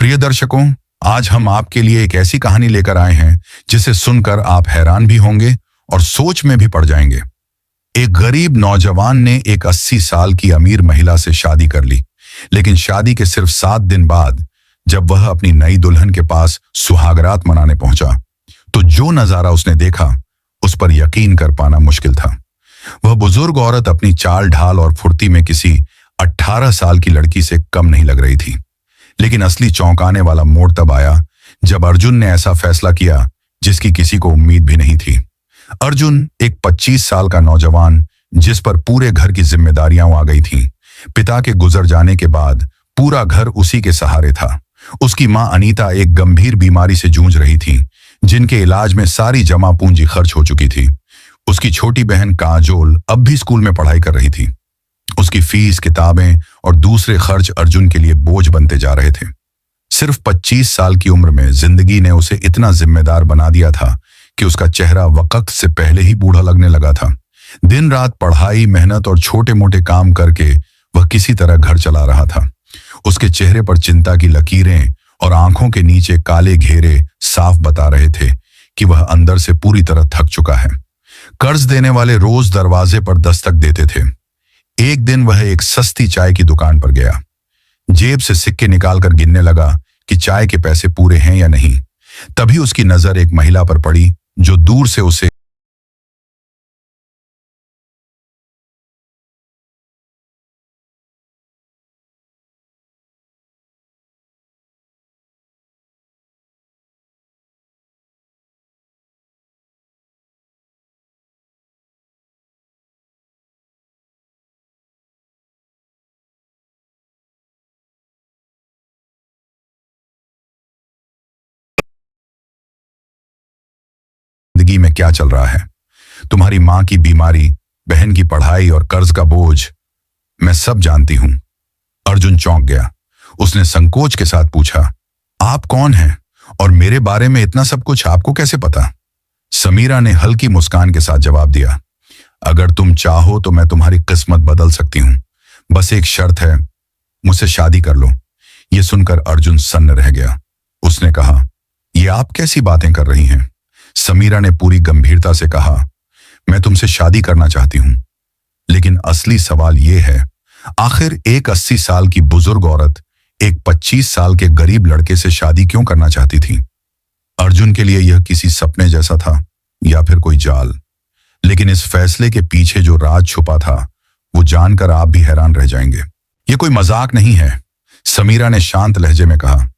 प्रिय दर्शकों, आज हम आपके लिए एक ऐसी कहानी लेकर आए हैं जिसे सुनकर आप हैरान भी होंगे और सोच में भी पड़ जाएंगे। एक गरीब नौजवान ने एक 80 साल की अमीर महिला से शादी कर ली, लेकिन शादी के सिर्फ 7 दिन बाद जब वह अपनी नई दुल्हन के पास सुहागरात मनाने पहुंचा, तो जो नजारा उसने देखा उस पर यकीन कर पाना मुश्किल था। वह बुजुर्ग औरत अपनी चाल ढाल और फुर्ती में किसी 18 साल की लड़की से कम नहीं लग रही थी। लेकिन असली चौंकाने वाला मोड़ तब आया जब अर्जुन ने ऐसा फैसला किया जिसकी किसी को उम्मीद भी नहीं थी। अर्जुन एक 25 साल का नौजवान जिस पर पूरे घर की जिम्मेदारियां आ गई थीं। पिता के गुजर जाने के बाद पूरा घर उसी के सहारे था। उसकी मां अनीता एक गंभीर बीमारी से जूझ रही थी, जिनके इलाज में सारी जमा पूंजी खर्च हो चुकी थी। उसकी छोटी बहन काजोल अब भी स्कूल में पढ़ाई कर रही थी। उसकी फीस, किताबें और दूसरे खर्च अर्जुन के लिए बोझ बनते जा रहे थे। सिर्फ 25 साल की उम्र में जिंदगी ने उसे इतना जिम्मेदार बना दिया था कि उसका चेहरा वक्त से पहले ही बूढ़ा लगने लगा था। दिन रात पढ़ाई, मेहनत और छोटे मोटे काम करके वह किसी तरह घर चला रहा था। उसके चेहरे पर चिंता की लकीरें और आंखों के नीचे काले घेरे साफ बता रहे थे कि वह अंदर से पूरी तरह थक चुका है। कर्ज देने वाले रोज दरवाजे पर दस्तक देते थे। एक दिन वह एक सस्ती चाय की दुकान पर गया। जेब से सिक्के निकालकर गिनने लगा कि चाय के पैसे पूरे हैं या नहीं। तभी उसकी नजर एक महिला पर पड़ी जो दूर से उसे जिंदगी में क्या चल रहा है। तुम्हारी मां की बीमारी, बहन की पढ़ाई और कर्ज का बोझ, मैं सब जानती हूं। अर्जुन चौंक गया। उसने संकोच के साथ पूछा, आप कौन हैं और मेरे बारे में इतना सब कुछ आपको कैसे पता? समीरा ने हल्की मुस्कान के साथ जवाब दिया, अगर तुम चाहो तो मैं तुम्हारी किस्मत बदल सकती हूं। बस एक शर्त है, मुझसे शादी कर लो। यह सुनकर अर्जुन सन्न रह गया। उसने कहा, यह आप कैसी बातें कर रही हैं? समीरा ने पूरी गंभीरता से कहा, मैं तुमसे शादी करना चाहती हूं, लेकिन असली सवाल यह है, आखिर एक 80 साल की बुजुर्ग औरत एक 25 साल के गरीब लड़के से शादी क्यों करना चाहती थी? अर्जुन के लिए यह किसी सपने जैसा था या फिर कोई जाल। लेकिन इस फैसले के पीछे जो राज छुपा था वो जानकर आप भी हैरान रह जाएंगे। यह कोई मजाक नहीं है, समीरा ने शांत लहजे में कहा,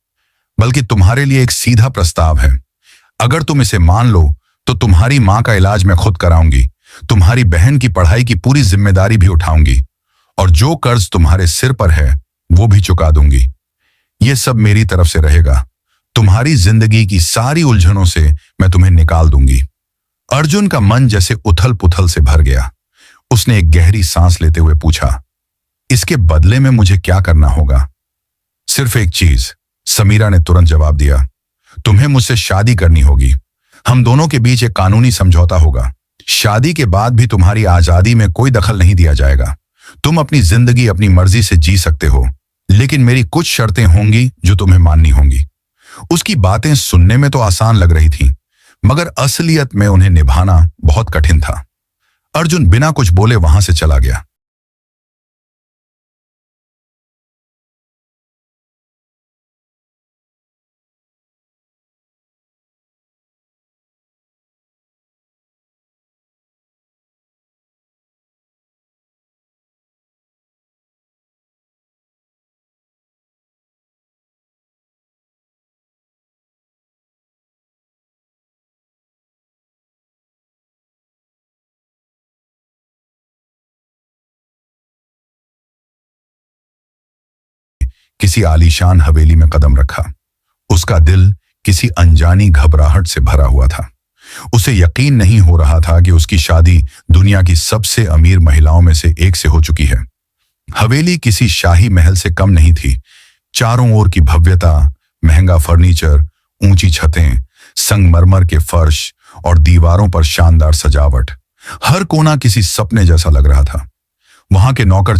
बल्कि तुम्हारे लिए एक सीधा प्रस्ताव है। अगर तुम इसे मान लो तो तुम्हारी मां का इलाज मैं खुद कराऊंगी, तुम्हारी बहन की पढ़ाई की पूरी जिम्मेदारी भी उठाऊंगी और जो कर्ज तुम्हारे सिर पर है वो भी चुका दूंगी। ये सब मेरी तरफ से रहेगा। तुम्हारी जिंदगी की सारी उलझनों से मैं तुम्हें निकाल दूंगी। अर्जुन का मन जैसे उथल पुथल से भर गया। उसने एक गहरी सांस लेते हुए पूछा, इसके बदले में मुझे क्या करना होगा? सिर्फ एक चीज, समीरा ने तुरंत जवाब दिया, तुम्हें मुझसे शादी करनी होगी। हम दोनों के बीच एक कानूनी समझौता होगा। शादी के बाद भी तुम्हारी आजादी में कोई दखल नहीं दिया जाएगा। तुम अपनी जिंदगी अपनी मर्जी से जी सकते हो, लेकिन मेरी कुछ शर्तें होंगी जो तुम्हें माननी होंगी। उसकी बातें सुनने में तो आसान लग रही थीं, मगर असलियत में उन्हें निभाना बहुत कठिन था। अर्जुन बिना कुछ बोले वहां से चला गया। किसी आलीशान हवेली में कदम रखा। उसका दिल किसी अनजानी घबराहट से भरा हुआ था। उसे यकीन नहीं हो रहा था कि उसकी शादी दुनिया की सबसे अमीर महिलाओं में से एक से हो चुकी है। हवेली किसी शाही महल से कम नहीं थी। चारों ओर की भव्यता, महंगा फर्नीचर, ऊंची छतें, संगमरमर के फर्श और दीवारों पर शानदार सजावट, हर कोना किसी सपने जैसा लग रहा था। वहां के नौकर